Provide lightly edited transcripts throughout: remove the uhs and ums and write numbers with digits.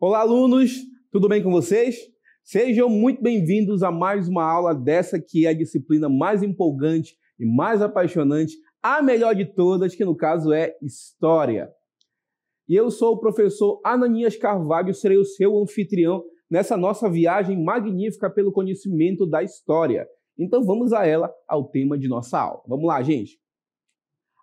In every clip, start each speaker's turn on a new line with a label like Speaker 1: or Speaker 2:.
Speaker 1: Olá, alunos! Tudo bem com vocês? Sejam muito bem-vindos a mais uma aula dessa que é a disciplina mais empolgante e mais apaixonante, a melhor de todas, que no caso é História. E eu sou o professor Ananias Carvalho, serei o seu anfitrião nessa nossa viagem magnífica pelo conhecimento da História. Então vamos a ela, ao tema de nossa aula. Vamos lá, gente!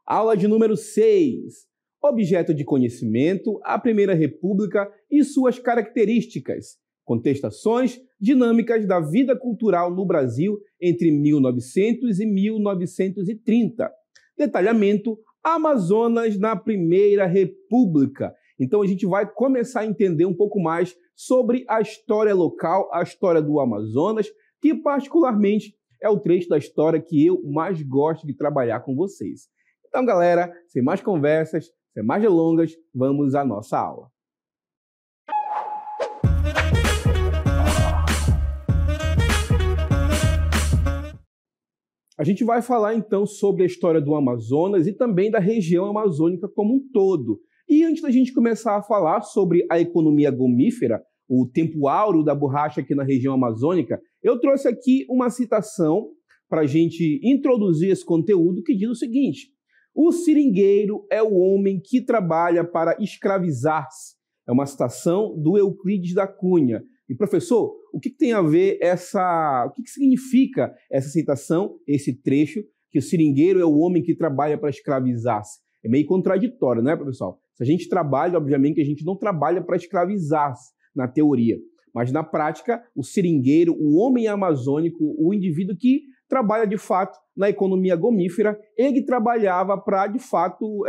Speaker 1: Aula de número 6. Objeto de conhecimento, a Primeira República e suas características, contestações dinâmicas da vida cultural no Brasil entre 1900 e 1930. Detalhamento, Amazonas na Primeira República. Então a gente vai começar a entender um pouco mais sobre a história local, a história do Amazonas, que particularmente é o trecho da história que eu mais gosto de trabalhar com vocês. Então, galera, sem mais conversas, sem mais delongas, vamos à nossa aula. A gente vai falar então sobre a história do Amazonas e também da região amazônica como um todo. E antes da gente começar a falar sobre a economia gomífera, o tempo áureo da borracha aqui na região amazônica, eu trouxe aqui uma citação para a gente introduzir esse conteúdo que diz o seguinte: o seringueiro é o homem que trabalha para escravizar-se. É uma citação do Euclides da Cunha. E, professor, o que tem a ver o que significa essa citação, esse trecho, que o seringueiro é o homem que trabalha para escravizar-se? É meio contraditório, né, professor? Se a gente trabalha, obviamente, a gente não trabalha para escravizar-se na teoria. Mas, na prática, o seringueiro, o homem amazônico, o indivíduo que trabalha, de fato, na economia gomífera, ele trabalhava para, de fato,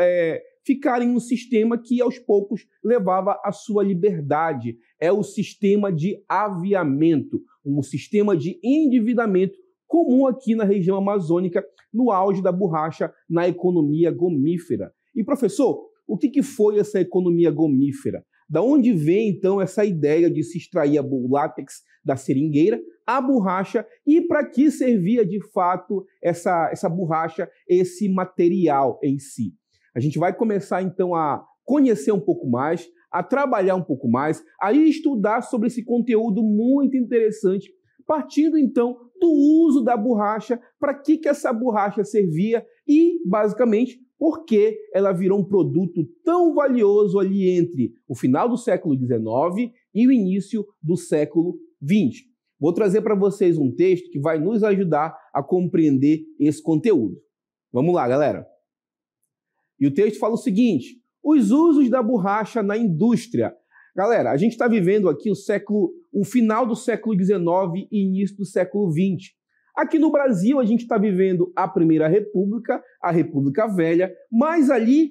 Speaker 1: ficar em um sistema que, aos poucos, levava à sua liberdade. É o sistema de aviamento, um sistema de endividamento comum aqui na região amazônica, no auge da borracha, na economia gomífera. E, professor, o que foi essa economia gomífera? Da onde vem, então, essa ideia de se extrair o látex da seringueira, a borracha, e para que servia, de fato, essa borracha, esse material em si? A gente vai começar, então, a conhecer um pouco mais, a trabalhar um pouco mais, a estudar sobre esse conteúdo muito interessante, partindo, então, do uso da borracha, para que essa borracha servia e, basicamente, por que ela virou um produto tão valioso ali entre o final do século XIX e o início do século XX. Vou trazer para vocês um texto que vai nos ajudar a compreender esse conteúdo. Vamos lá, galera. E o texto fala o seguinte: os usos da borracha na indústria. Galera, a gente está vivendo aqui o final do século XIX e início do século XX. Aqui no Brasil, a gente está vivendo a Primeira República, a República Velha, mas ali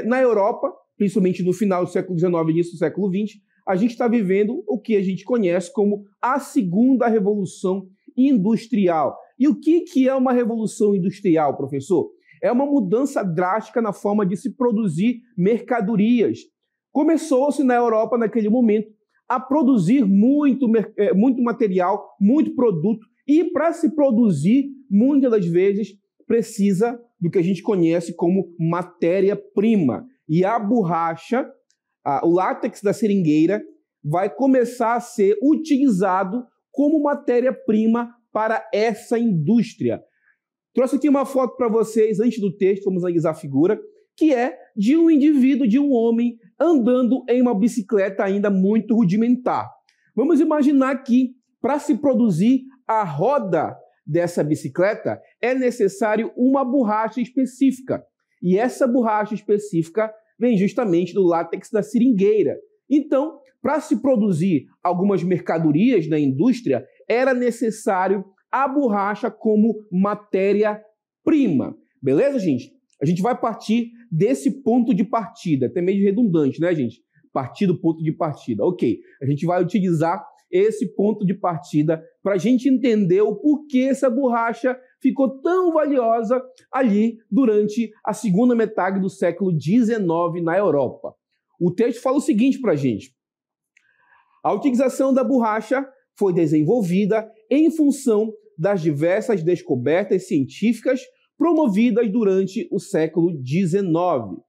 Speaker 1: na Europa, principalmente no final do século XIX e início do século XX, a gente está vivendo o que a gente conhece como a Segunda Revolução Industrial. E o que é uma revolução industrial, professor? É uma mudança drástica na forma de se produzir mercadorias. Começou-se na Europa, naquele momento, a produzir muito material, muito produto, e para se produzir, muitas das vezes, precisa do que a gente conhece como matéria-prima. E a borracha, o látex da seringueira, vai começar a ser utilizado como matéria-prima para essa indústria. Trouxe aqui uma foto para vocês, antes do texto, vamos analisar a figura, que é de um indivíduo, de um homem, andando em uma bicicleta ainda muito rudimentar. Vamos imaginar que, para se produzir a roda dessa bicicleta, é necessário uma borracha específica. E essa borracha específica vem justamente do látex da seringueira. Então, para se produzir algumas mercadorias na indústria, era necessário a borracha como matéria-prima. Beleza, gente? A gente vai partir desse ponto de partida. Até meio redundante, né, gente? Partir do ponto de partida. Ok, a gente vai utilizar esse ponto de partida para a gente entender o porquê essa borracha ficou tão valiosa ali durante a segunda metade do século XIX na Europa. O texto fala o seguinte para a gente: a utilização da borracha foi desenvolvida em função das diversas descobertas científicas promovidas durante o século XIX.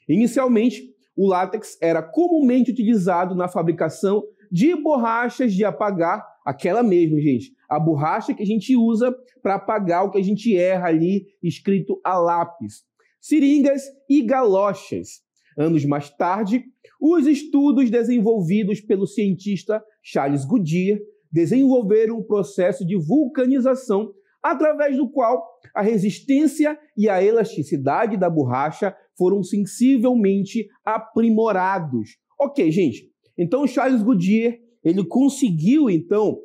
Speaker 1: Inicialmente, o látex era comumente utilizado na fabricação de borrachas de apagar, aquela mesmo, gente, a borracha que a gente usa para apagar o que a gente erra ali, escrito a lápis, seringas e galochas. Anos mais tarde, os estudos desenvolvidos pelo cientista Charles Goodyear desenvolveram um processo de vulcanização através do qual a resistência e a elasticidade da borracha foram sensivelmente aprimorados. Ok, gente, então Charles Goodyear ele conseguiu, então,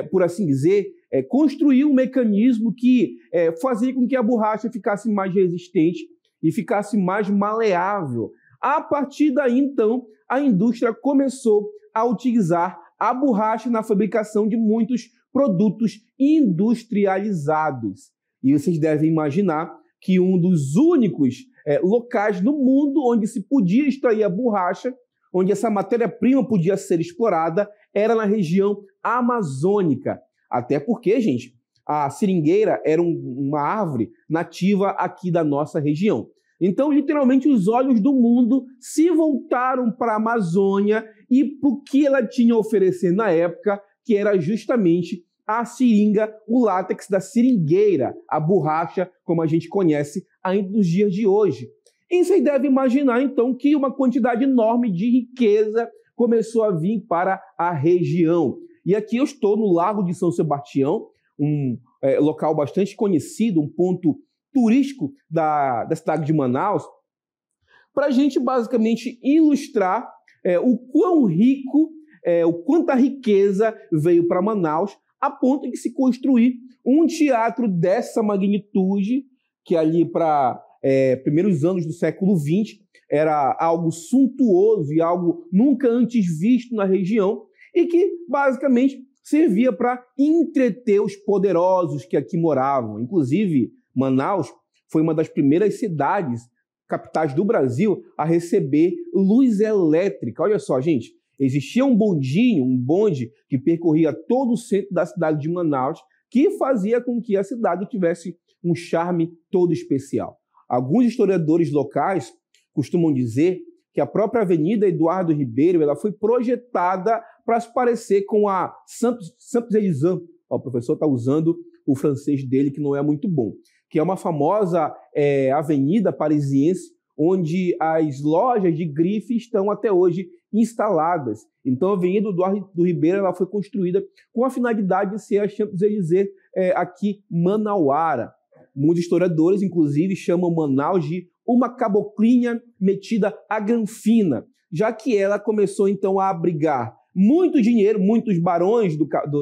Speaker 1: por assim dizer, construir um mecanismo que fazia com que a borracha ficasse mais resistente e ficasse mais maleável. A partir daí, então, a indústria começou a utilizar a borracha na fabricação de muitos produtos industrializados. E vocês devem imaginar que um dos únicos locais no mundo onde se podia extrair a borracha, onde essa matéria-prima podia ser explorada, era na região amazônica. Até porque, gente, a seringueira era uma árvore nativa aqui da nossa região. Então, literalmente, os olhos do mundo se voltaram para a Amazônia e para o que ela tinha a oferecer na época, que era justamente a seringa, o látex da seringueira, a borracha, como a gente conhece ainda nos dias de hoje. E vocês devem imaginar, então, que uma quantidade enorme de riqueza começou a vir para a região. E aqui eu estou no Largo de São Sebastião, um local bastante conhecido, um ponto turístico da cidade de Manaus, para a gente basicamente ilustrar o quão rico, o quanta riqueza veio para Manaus, a ponto de se construir um teatro dessa magnitude, que ali para primeiros anos do século XX era algo suntuoso e algo nunca antes visto na região, e que basicamente servia para entreter os poderosos que aqui moravam. Inclusive, Manaus foi uma das primeiras cidades, capitais do Brasil, a receber luz elétrica. Olha só, gente, existia um bonde que percorria todo o centro da cidade de Manaus, que fazia com que a cidade tivesse um charme todo especial. Alguns historiadores locais costumam dizer que a própria Avenida Eduardo Ribeiro ela foi projetada para se parecer com a Champs-Élysées. O professor está usando o francês dele, que não é muito bom, que é uma famosa avenida parisiense, onde as lojas de grife estão até hoje instaladas. Então, a Avenida Eduardo Ribeiro ela foi construída com a finalidade de ser a Champs-Élysées aqui manauara. Muitos historiadores, inclusive, chamam Manaus de uma caboclinha metida a granfina, já que ela começou, então, a abrigar muito dinheiro, muitos barões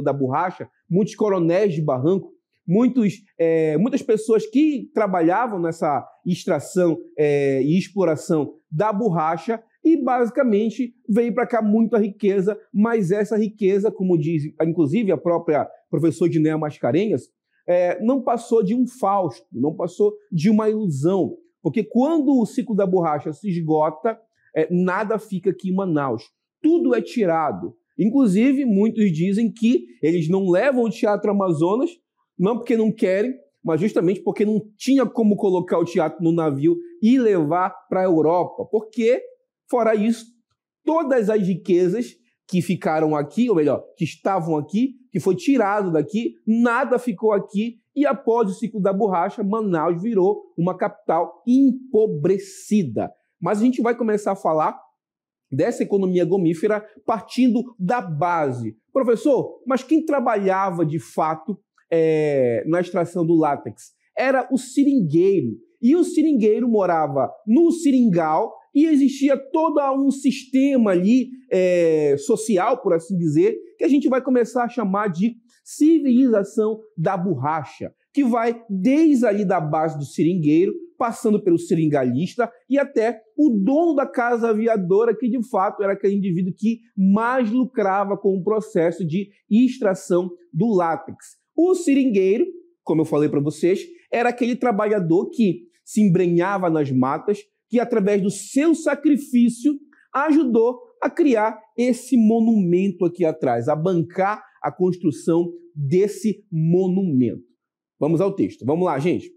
Speaker 1: da borracha, muitos coronéis de barranco, muitas pessoas que trabalhavam nessa extração e exploração da borracha, e basicamente veio para cá muita riqueza, mas essa riqueza, como diz inclusive a própria professora Dinéia Mascarenhas, não passou de um fausto, não passou de uma ilusão, porque quando o ciclo da borracha se esgota, nada fica aqui em Manaus, tudo é tirado. Inclusive, muitos dizem que eles não levam o Teatro Amazonas, não porque não querem, mas justamente porque não tinha como colocar o teatro no navio e levar para a Europa. Porque, fora isso, todas as riquezas que ficaram aqui, ou melhor, que estavam aqui, que foi tirado daqui, nada ficou aqui, e após o ciclo da borracha, Manaus virou uma capital empobrecida. Mas a gente vai começar a falar dessa economia gomífera partindo da base. Professor, mas quem trabalhava de fato na extração do látex? Era o seringueiro. E o seringueiro morava no seringal e existia todo um sistema ali social, por assim dizer, que a gente vai começar a chamar de civilização da borracha, que vai desde ali da base do seringueiro, passando pelo seringalista e até o dono da casa aviadora, que de fato era aquele indivíduo que mais lucrava com o processo de extração do látex. O seringueiro, como eu falei para vocês, era aquele trabalhador que se embrenhava nas matas, que através do seu sacrifício ajudou a criar esse monumento aqui atrás, a bancar a construção desse monumento. Vamos ao texto. Vamos lá, gente.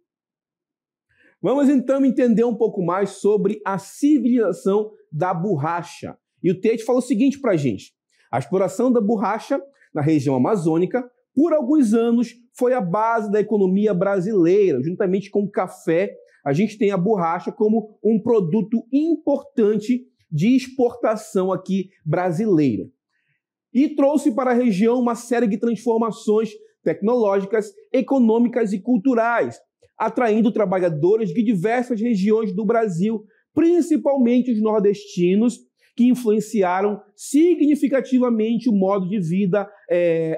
Speaker 1: Vamos então entender um pouco mais sobre a civilização da borracha. E o texto fala o seguinte para a gente: a exploração da borracha na região amazônica, por alguns anos, foi a base da economia brasileira. Juntamente com o café, a gente tem a borracha como um produto importante de exportação aqui brasileira. E trouxe para a região uma série de transformações tecnológicas, econômicas e culturais, atraindo trabalhadores de diversas regiões do Brasil, principalmente os nordestinos, que influenciaram significativamente o modo de vida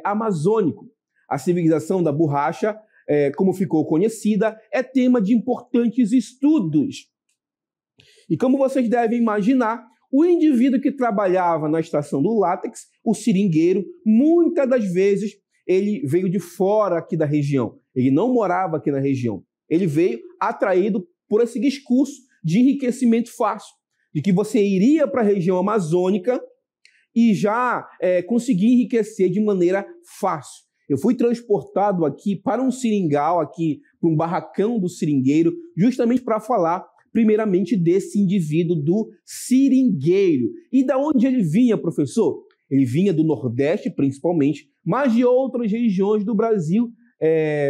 Speaker 1: amazônico. A civilização da borracha, como ficou conhecida, é tema de importantes estudos. E como vocês devem imaginar, o indivíduo que trabalhava na extração do látex, o seringueiro, muitas das vezes ele veio de fora aqui da região. Ele não morava aqui na região. Ele veio atraído por esse discurso de enriquecimento fácil, de que você iria para a região amazônica e já conseguir enriquecer de maneira fácil. Eu fui transportado aqui para um seringal, aqui para um barracão do seringueiro, justamente para falar primeiramente desse indivíduo do seringueiro. E da onde ele vinha, professor? Ele vinha do Nordeste, principalmente, mas de outras regiões do Brasil,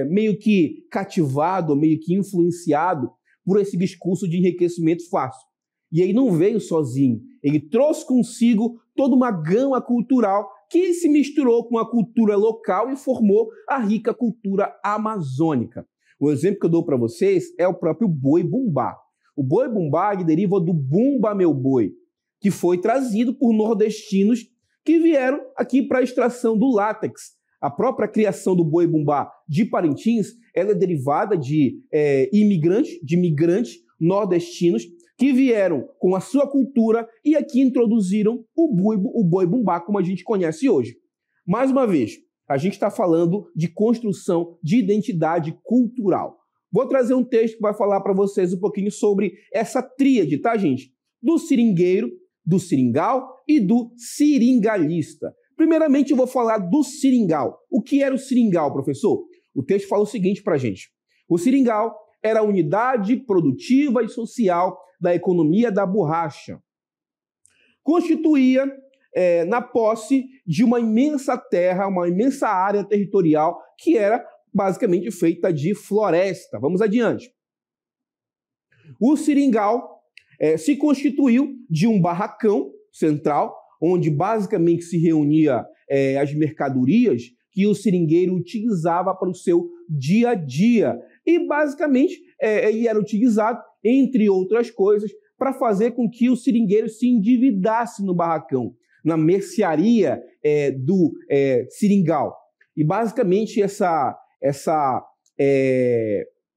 Speaker 1: meio que cativado, meio que influenciado por esse discurso de enriquecimento fácil. E ele não veio sozinho, ele trouxe consigo toda uma gama cultural que se misturou com a cultura local e formou a rica cultura amazônica. O exemplo que eu dou para vocês é o próprio boi-bumbá. O boi-bumbá deriva do Bumba Meu Boi, que foi trazido por nordestinos que vieram aqui para a extração do látex. A própria criação do boi-bumbá de Parintins ela é derivada de migrantes nordestinos que vieram com a sua cultura e aqui introduziram o boi-bumbá como a gente conhece hoje. Mais uma vez, a gente está falando de construção de identidade cultural. Vou trazer um texto que vai falar para vocês um pouquinho sobre essa tríade, tá, gente? Do seringueiro, do seringal e do seringalista. Primeiramente, eu vou falar do seringal. O que era o seringal, professor? O texto fala o seguinte para a gente. O seringal era a unidade produtiva e social da economia da borracha. Constituía na posse de uma imensa terra, uma imensa área territorial que era basicamente feita de floresta. Vamos adiante. O seringal se constituiu de um barracão central, onde basicamente se reunia as mercadorias que o seringueiro utilizava para o seu dia a dia. E basicamente ele era utilizado, entre outras coisas, para fazer com que o seringueiro se endividasse no barracão, na mercearia do seringal. E basicamente essa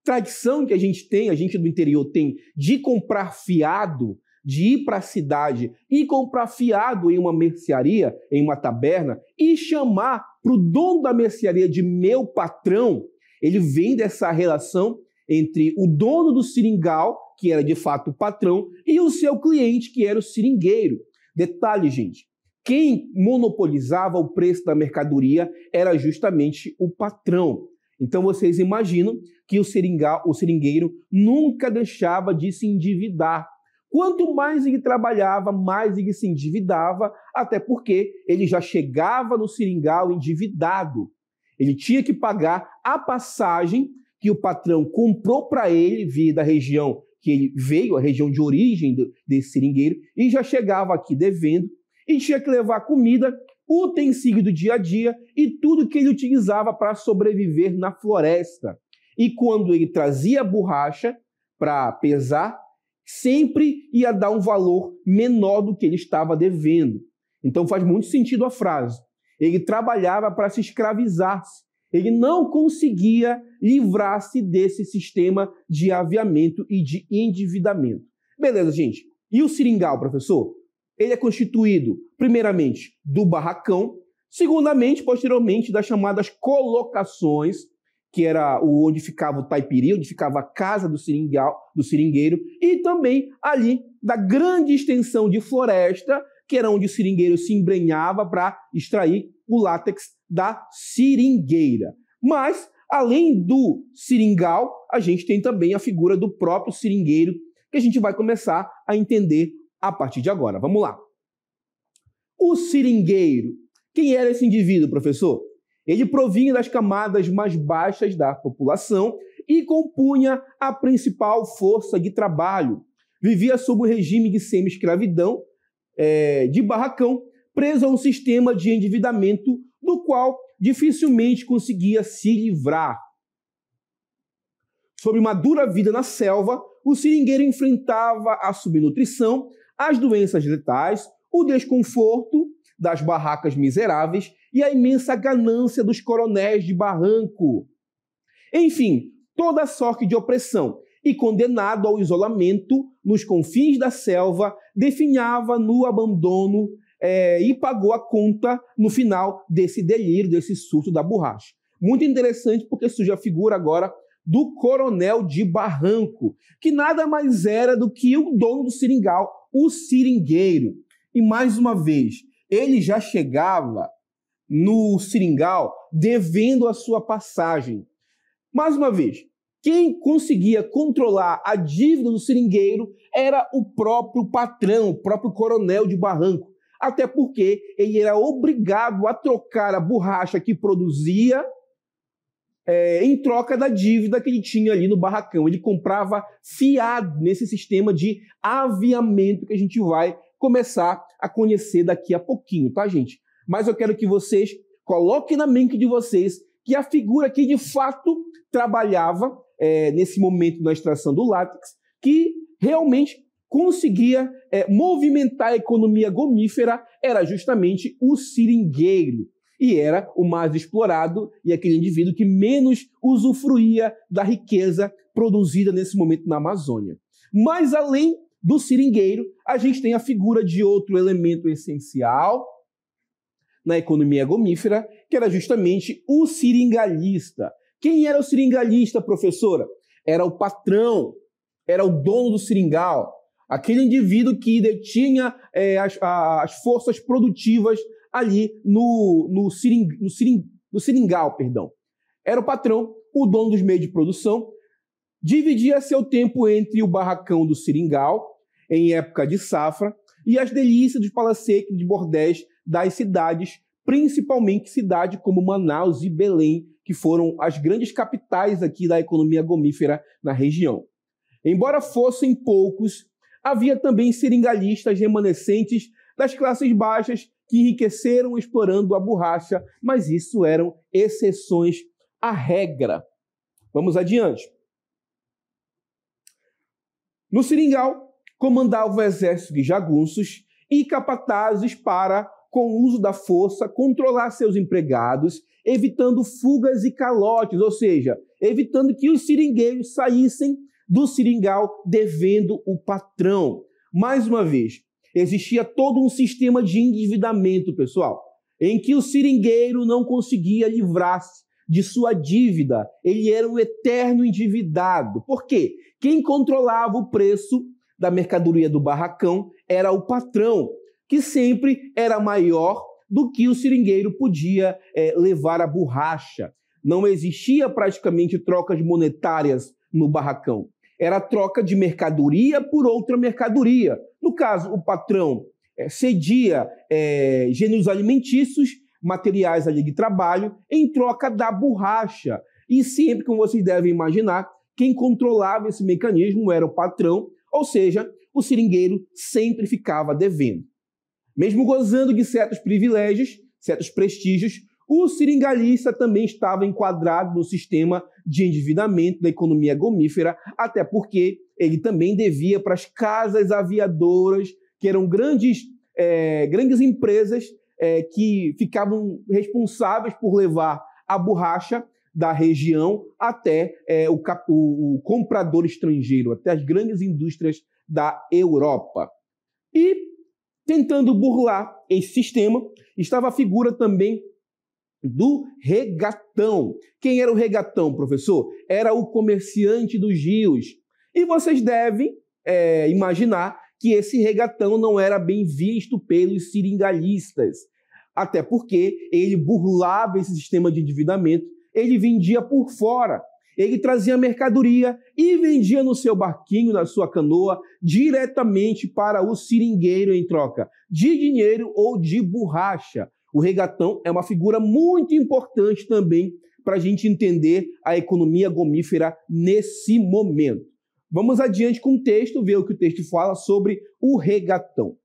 Speaker 1: tradição que a gente do interior tem de comprar fiado, de ir para a cidade e comprar fiado em uma mercearia, em uma taberna, e chamar para o dono da mercearia de meu patrão, ele vem dessa relação entre o dono do seringal, que era de fato o patrão, e o seu cliente, que era o seringueiro. Detalhe, gente, quem monopolizava o preço da mercadoria era justamente o patrão. Então vocês imaginam que o seringueiro nunca deixava de se endividar. Quanto mais ele trabalhava, mais ele se endividava, até porque ele já chegava no seringal endividado. Ele tinha que pagar a passagem que o patrão comprou para ele, via da região que ele veio, a região de origem desse seringueiro, e já chegava aqui devendo, e tinha que levar comida, utensílio do dia a dia e tudo que ele utilizava para sobreviver na floresta. E quando ele trazia a borracha para pesar, sempre ia dar um valor menor do que ele estava devendo. Então faz muito sentido a frase. Ele trabalhava para se escravizar. Ele não conseguia livrar-se desse sistema de aviamento e de endividamento. Beleza, gente? E o seringal, professor? Ele é constituído, primeiramente, do barracão, segundamente, posteriormente, das chamadas colocações, que era onde ficava o taipiri, onde ficava a casa do seringueiro, e também ali da grande extensão de floresta, que era onde o seringueiro se embrenhava para extrair o látex da seringueira. Mas Além do seringal, a gente tem também a figura do próprio seringueiro, que a gente vai começar a entender a partir de agora. Vamos lá. O seringueiro. Quem era esse indivíduo, professor? Ele provinha das camadas mais baixas da população e compunha a principal força de trabalho. Vivia sob o regime de semi-escravidão, de barracão, preso a um sistema de endividamento do qual dificilmente conseguia se livrar. Sob uma dura vida na selva, o seringueiro enfrentava a subnutrição, as doenças letais, o desconforto das barracas miseráveis e a imensa ganância dos coronéis de barranco. Enfim, toda sorte de opressão, e condenado ao isolamento nos confins da selva, definhava no abandono e pagou a conta no final desse delírio, desse surto da borracha. Muito interessante porque surge a figura agora do coronel de barranco, que nada mais era do que o dono do seringal, o seringueiro. E mais uma vez, ele já chegava no seringal devendo a sua passagem. Mais uma vez, quem conseguia controlar a dívida do seringueiro era o próprio patrão, o próprio coronel de barranco. Até porque ele era obrigado a trocar a borracha que produzia em troca da dívida que ele tinha ali no barracão. Ele comprava fiado nesse sistema de aviamento que a gente vai começar a conhecer daqui a pouquinho, tá, gente? Mas eu quero que vocês coloquem na mente de vocês que a figura que de fato trabalhava nesse momento na extração do látex, que realmente conseguia movimentar a economia gomífera, era justamente o seringueiro. E era o mais explorado e aquele indivíduo que menos usufruía da riqueza produzida nesse momento na Amazônia. Mas além do seringueiro, a gente tem a figura de outro elemento essencial na economia gomífera, que era justamente o seringalista. Quem era o seringalista, professora? Era o patrão, era o dono do seringal, aquele indivíduo que detinha as forças produtivas ali no seringal, perdão. Era o patrão, o dono dos meios de produção, dividia seu tempo entre o barracão do seringal, em época de safra, e as delícias dos palacetes de bordéis das cidades, principalmente cidades como Manaus e Belém, que foram as grandes capitais aqui da economia gomífera na região. Embora fossem poucos, havia também seringalistas remanescentes das classes baixas que enriqueceram explorando a borracha, mas isso eram exceções à regra. Vamos adiante. No seringal, comandava o exército de jagunços e capatazes para, com o uso da força, controlar seus empregados, evitando fugas e calotes, ou seja, evitando que os seringueiros saíssem do seringal devendo o patrão. Mais uma vez, existia todo um sistema de endividamento, pessoal, em que o seringueiro não conseguia livrar-se de sua dívida. Ele era um eterno endividado. Por quê? Quem controlava o preço da mercadoria do barracão era o patrão, que sempre era maior do que o seringueiro podia levar a borracha. Não existia praticamente trocas monetárias no barracão. Era troca de mercadoria por outra mercadoria. No caso, o patrão cedia gêneros alimentícios, materiais ali de trabalho, em troca da borracha. E sempre, como vocês devem imaginar, quem controlava esse mecanismo era o patrão, ou seja, o seringueiro sempre ficava devendo. Mesmo gozando de certos privilégios, certos prestígios, o seringalista também estava enquadrado no sistema de endividamento da economia gomífera, até porque ele também devia para as casas aviadoras, que eram grandes empresas que ficavam responsáveis por levar a borracha da região até o comprador estrangeiro, até as grandes indústrias da Europa. E, tentando burlar esse sistema, estava a figura também do regatão. Quem era o regatão, professor? Era o comerciante dos rios. E vocês devem imaginar que esse regatão não era bem visto pelos seringalistas, até porque ele burlava esse sistema de endividamento, ele vendia por fora. Ele trazia mercadoria e vendia no seu barquinho, na sua canoa, diretamente para o seringueiro em troca de dinheiro ou de borracha. O regatão é uma figura muito importante também para a gente entender a economia gomífera nesse momento. Vamos adiante com o texto, ver o que o texto fala sobre o regatão.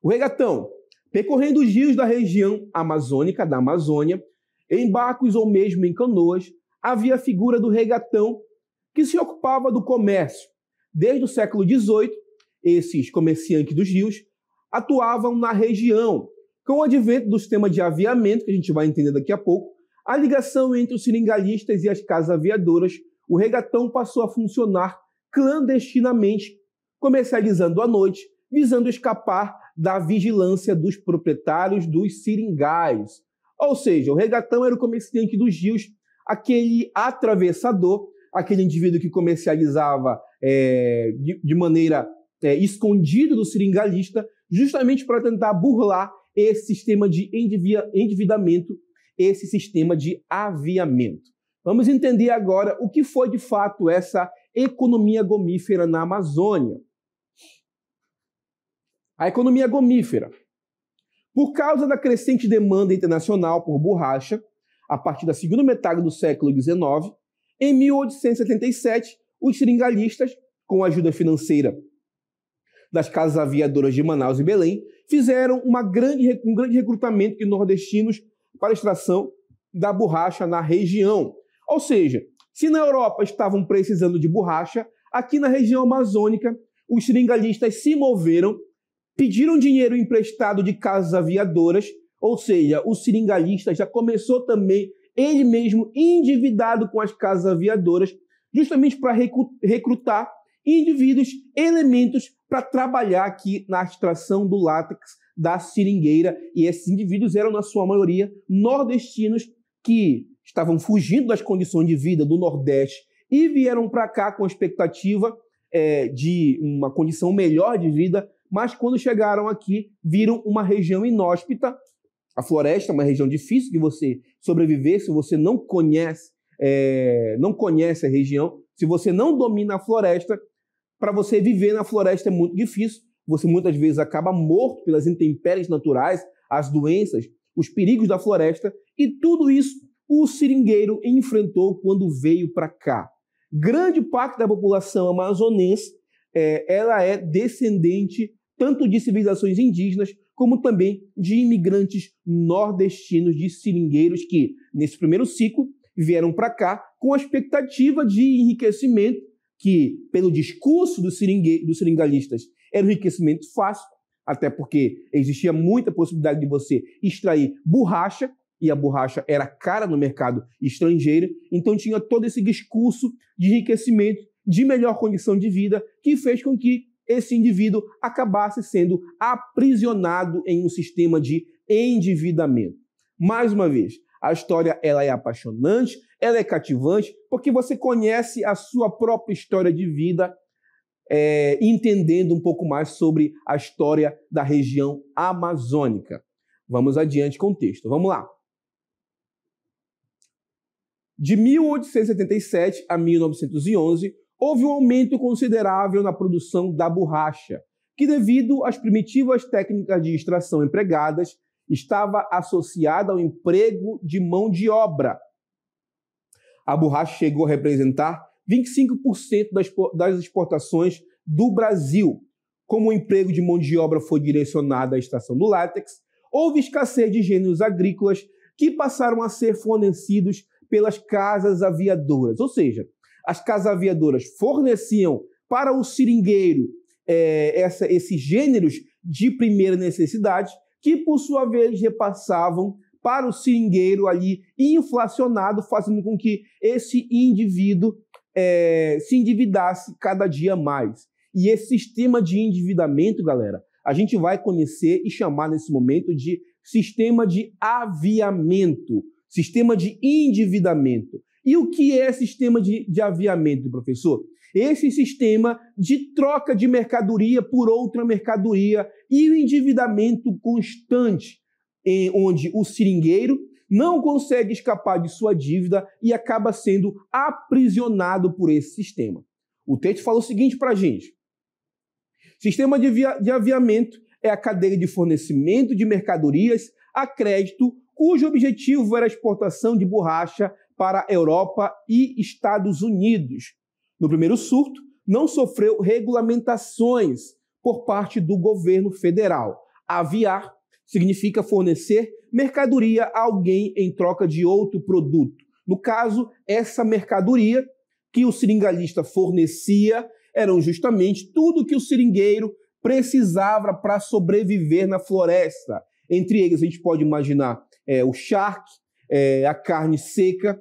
Speaker 1: O regatão, percorrendo os rios da região amazônica, da Amazônia, em barcos ou mesmo em canoas, havia a figura do regatão que se ocupava do comércio. Desde o século XVIII, esses comerciantes dos rios atuavam na região. Com o advento do sistema de aviamento, que a gente vai entender daqui a pouco, a ligação entre os seringalistas e as casas aviadoras, o regatão passou a funcionar clandestinamente, comercializando à noite, visando escapar da vigilância dos proprietários dos seringais. Ou seja, o regatão era o comerciante dos rios, aquele atravessador, aquele indivíduo que comercializava de maneira escondida do seringalista, justamente para tentar burlar esse sistema de endividamento, esse sistema de aviamento. Vamos entender agora o que foi de fato essa economia gomífera na Amazônia. A economia gomífera. Por causa da crescente demanda internacional por borracha, a partir da segunda metade do século XIX, em 1877, os seringalistas, com a ajuda financeira das casas aviadoras de Manaus e Belém, fizeram um grande recrutamento de nordestinos para a extração da borracha na região. Ou seja, se na Europa estavam precisando de borracha, aqui na região amazônica, os seringalistas se moveram, pediram dinheiro emprestado de casas aviadoras, ou seja, o seringalista já começou também, ele mesmo, endividado com as casas aviadoras, justamente para recrutar indivíduos, elementos para trabalhar aqui na extração do látex da seringueira. E esses indivíduos eram, na sua maioria, nordestinos que estavam fugindo das condições de vida do Nordeste e vieram para cá com a expectativa de uma condição melhor de vida, mas quando chegaram aqui, viram uma região inóspita. A floresta é uma região difícil de você sobreviver se você não conhece a região, se você não domina a floresta. Para você viver na floresta é muito difícil, você muitas vezes acaba morto pelas intempéries naturais, as doenças, os perigos da floresta, e tudo isso o seringueiro enfrentou quando veio para cá. Grande parte da população amazonense ela é descendente tanto de civilizações indígenas como também de imigrantes nordestinos, de seringueiros que, nesse primeiro ciclo, vieram para cá com a expectativa de enriquecimento, que, pelo discurso dos seringalistas, era um enriquecimento fácil, até porque existia muita possibilidade de você extrair borracha, e a borracha era cara no mercado estrangeiro, então tinha todo esse discurso de enriquecimento, de melhor condição de vida, que fez com que esse indivíduo acabasse sendo aprisionado em um sistema de endividamento. Mais uma vez, a história ela é apaixonante, ela é cativante, porque você conhece a sua própria história de vida, entendendo um pouco mais sobre a história da região amazônica. Vamos adiante com o texto. Vamos lá. De 1877 a 1911, houve um aumento considerável na produção da borracha, que, devido às primitivas técnicas de extração empregadas, estava associada ao emprego de mão de obra. A borracha chegou a representar 25% das exportações do Brasil. Como o emprego de mão de obra foi direcionado à extração do látex, houve escassez de gêneros agrícolas que passaram a ser fornecidos pelas casas aviadoras. Ou seja, as casas aviadoras forneciam para o seringueiro esses gêneros de primeira necessidade, que, por sua vez, repassavam para o seringueiro ali inflacionado, fazendo com que esse indivíduo se endividasse cada dia mais. E esse sistema de endividamento, galera, a gente vai conhecer e chamar nesse momento de sistema de aviamento, sistema de endividamento. E o que é sistema de aviamento, professor? Esse sistema de troca de mercadoria por outra mercadoria e o endividamento constante, onde o seringueiro não consegue escapar de sua dívida e acaba sendo aprisionado por esse sistema. O texto fala o seguinte para a gente: sistema de aviamento é a cadeia de fornecimento de mercadorias a crédito cujo objetivo era a exportação de borracha para a Europa e Estados Unidos. No primeiro surto, não sofreu regulamentações por parte do governo federal. Aviar significa fornecer mercadoria a alguém em troca de outro produto. No caso, essa mercadoria que o seringalista fornecia eram justamente tudo que o seringueiro precisava para sobreviver na floresta. Entre eles, a gente pode imaginar o charque, a carne seca,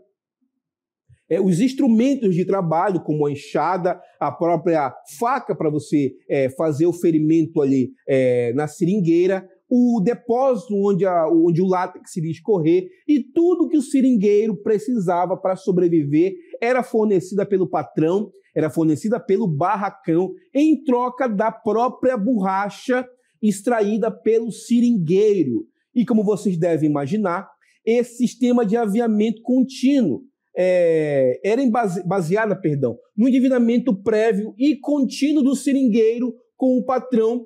Speaker 1: os instrumentos de trabalho, como a enxada, a própria faca para você fazer o ferimento ali na seringueira, o depósito onde o látex iria escorrer, e tudo que o seringueiro precisava para sobreviver era fornecida pelo patrão, era fornecida pelo barracão, em troca da própria borracha extraída pelo seringueiro. E como vocês devem imaginar, esse sistema de aviamento contínuo era baseada no endividamento prévio e contínuo do seringueiro com o patrão,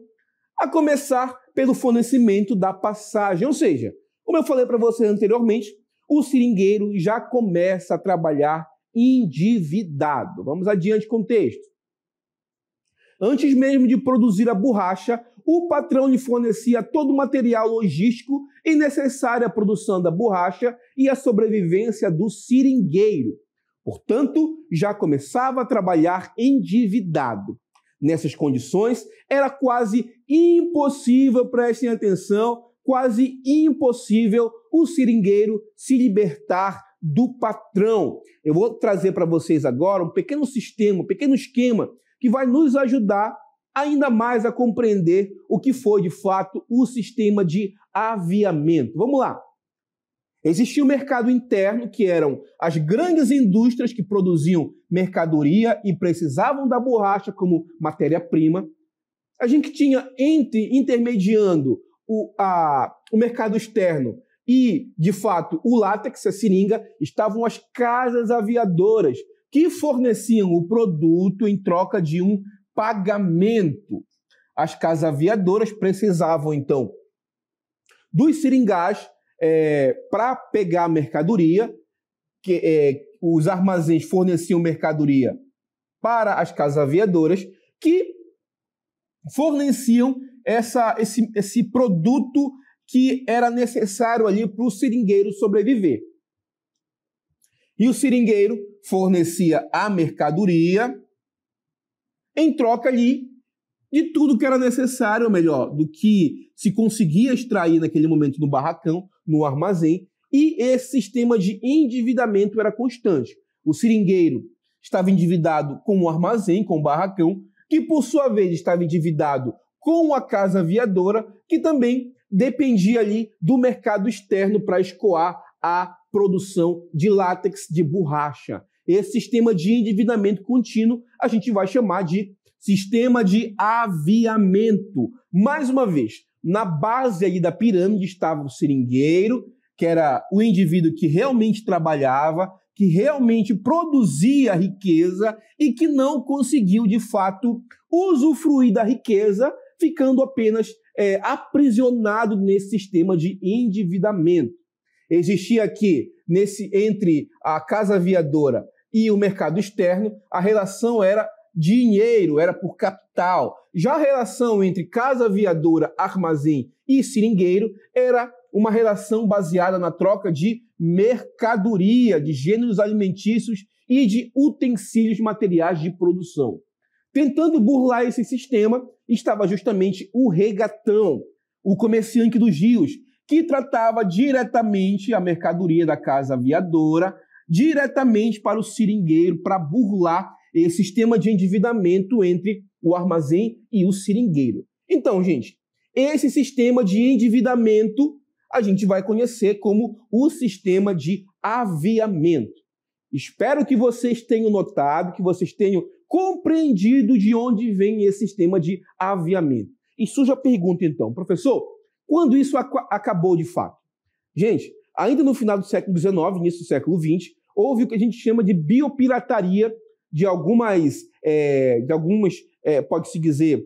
Speaker 1: a começar pelo fornecimento da passagem. Ou seja, como eu falei para vocês anteriormente, o seringueiro já começa a trabalhar endividado. Vamos adiante com o texto. Antes mesmo de produzir a borracha, o patrão lhe fornecia todo o material logístico e necessário à produção da borracha e à sobrevivência do seringueiro. Portanto, já começava a trabalhar endividado. Nessas condições, era quase impossível, prestem atenção, quase impossível o seringueiro se libertar do patrão. Eu vou trazer para vocês agora um pequeno sistema, um pequeno esquema que vai nos ajudar ainda mais a compreender o que foi, de fato, o sistema de aviamento. Vamos lá. Existia o mercado interno, que eram as grandes indústrias que produziam mercadoria e precisavam da borracha como matéria-prima. A gente tinha intermediando o mercado externo e, de fato, o látex, a seringa, estavam as casas aviadoras que forneciam o produto em troca de um pagamento. As casas aviadoras precisavam, então, dos seringais para pegar a mercadoria, os armazéns forneciam mercadoria para as casas aviadoras, que forneciam esse produto que era necessário ali para o seringueiro sobreviver. E o seringueiro fornecia a mercadoria em troca ali de tudo que era necessário, ou melhor, do que se conseguia extrair naquele momento no barracão, no armazém, e esse sistema de endividamento era constante. O seringueiro estava endividado com o armazém, com o barracão, que por sua vez estava endividado com a casa aviadora, que também dependia ali do mercado externo para escoar a produção de látex, de borracha. Esse sistema de endividamento contínuo a gente vai chamar de sistema de aviamento. Mais uma vez, na base aí da pirâmide estava o seringueiro, que era o indivíduo que realmente trabalhava, que realmente produzia riqueza e que não conseguiu, de fato, usufruir da riqueza, ficando apenas aprisionado nesse sistema de endividamento. Existia aqui, entre a casa aviadora e o mercado externo, a relação era dinheiro, era por capital. Já a relação entre casa aviadora, armazém e seringueiro era uma relação baseada na troca de mercadoria, de gêneros alimentícios e de utensílios materiais de produção. Tentando burlar esse sistema estava justamente o regatão, o comerciante dos rios, que tratava diretamente a mercadoria da casa aviadora, diretamente para o seringueiro, para burlar esse sistema de endividamento entre o armazém e o seringueiro. Então, gente, esse sistema de endividamento a gente vai conhecer como o sistema de aviamento. Espero que vocês tenham notado, que vocês tenham compreendido de onde vem esse sistema de aviamento. E surge a pergunta, então, professor, quando isso acabou de fato? Gente, Ainda no final do século XIX, início do século XX, houve o que a gente chama de biopirataria de pode-se dizer,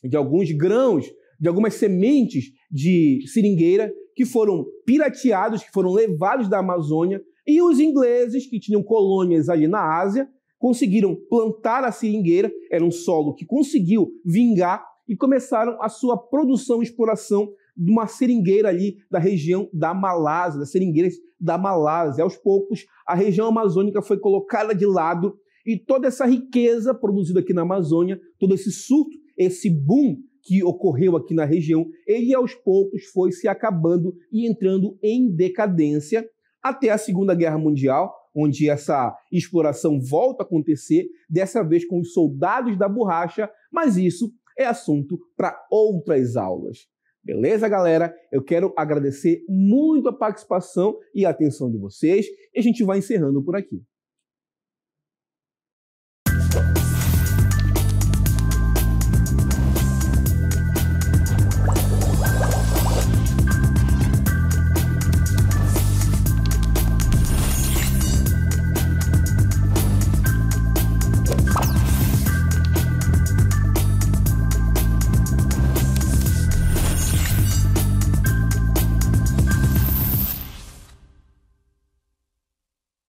Speaker 1: de alguns grãos, de algumas sementes de seringueira que foram pirateados, que foram levados da Amazônia, e os ingleses, que tinham colônias ali na Ásia, conseguiram plantar a seringueira, era um solo que conseguiu vingar, e começaram a sua produção e exploração de uma seringueira ali da região da Malásia, das seringueiras da Malásia. Aos poucos, a região amazônica foi colocada de lado e toda essa riqueza produzida aqui na Amazônia, todo esse surto, esse boom que ocorreu aqui na região, ele aos poucos foi se acabando e entrando em decadência até a Segunda Guerra Mundial, onde essa exploração volta a acontecer, dessa vez com os soldados da borracha, mas isso é assunto para outras aulas. Beleza, galera? Eu quero agradecer muito a participação e a atenção de vocês e a gente vai encerrando por aqui.